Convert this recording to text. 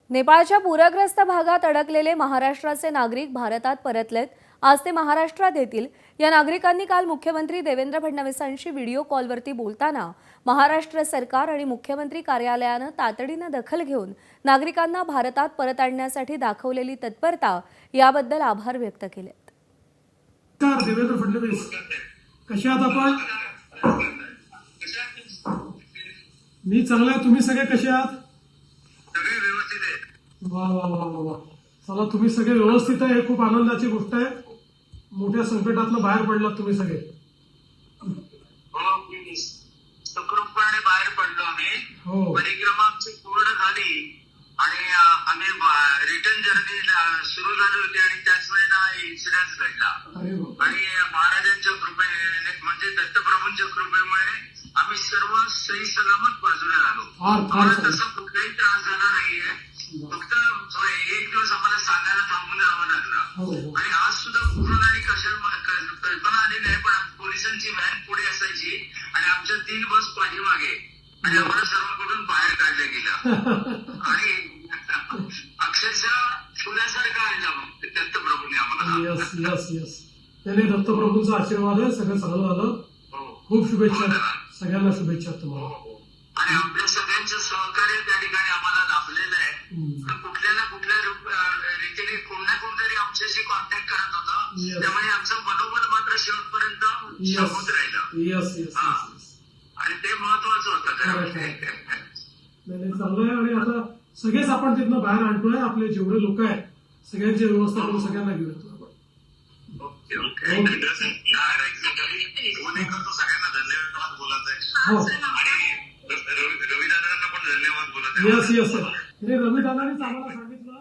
नेपाळच्या पूरग्रस्त भागात अडकलेले महाराष्ट्राचे नागरिक भारतात परतलेत। आज ते महाराष्ट्रात येतील। या नागरिकांनी काल मुख्यमंत्री देवेंद्र फडणवीसांशी व्हिडिओ कॉलवरती बोलताना महाराष्ट्र सरकार आणि मुख्यमंत्री कार्यालयाने तातडीने दखल घेऊन नागरिकांना भारतात परत आणण्यासाठी दाखवलेली तत्परता याबद्दल आभार व्यक्त केले। देवेंद्र फडणवीस कशा आहात आपण? मी चांगला आहे, तुम्ही सगळे कसे आहात? वा वा वा वा वा, चला तुम्ही सगळे व्यवस्थित आहे, खूप आनंदाची गोष्ट आहे। मोठ्या संकटातून बाहेर पडलात तुम्ही सगळे। सुखरूपपणे बाहेर पडलो आम्ही। हो, परिक्रमा आमची पूर्ण झाली आणि आम्ही रिटर्न जर्नी सुरू झाली होती आणि त्याच वेळेला इन्सिडेंट घडला। आणि महाराजांच्या कृपेने म्हणजे दत्तप्रभूंच्या कृपेमुळे आम्ही सर्व सही सलामत बाजूला आलो। तसा कुठलाही त्रास झाला नाहीये, फक्त एक दिवस आम्हाला सांगायला थांबून राहावं लागलं। आणि आज सुद्धा कुठून आणि कल्पना आली नाही, पण पोलिसांची व्हॅन पुढे असायची आणि आमच्या 3 बस पाठीमागे आणि आम्हाला सर्वांकडून बाहेर काढलं गेलं। आणि अक्षरशः फुलासारखं आणलं दत्तप्रभूंनी आम्हाला। यस यस यस, त्याने दत्तप्रभूंचा आशीर्वाद आहे, सगळं चांगलं झालं। खूप शुभेच्छा, सगळ्यांना शुभेच्छा तुम्हाला। आणि आपल्या सगळ्यांचं सहकार्य त्या ठिकाणी आम्हाला लाभलेलं आहे। कुठल्या ना कुठल्या रीतीने कोण ना कोणतरी आमच्याशी कॉन्टॅक्ट करत होतं, त्यामुळे आमचं मनोबल मात्र शेवटपर्यंत शाबूत राहिलं। यस यस यस, आणि ते महत्वाचं होतं। नाही चांगलं आहे। आणि आता सगळेच आपण तिथनं बाहेर आणतोय, आपले जेवढे लोक आहेत सगळ्यांची व्यवस्था करून सगळ्यांना घेऊन येतो आपण। सगळ्यांना धन्यवाद बोलत आहे हो, आणि रविदादांना पण धन्यवाद बोलत आहे। यस यस, रविदादांनीच आम्हाला सांगितलं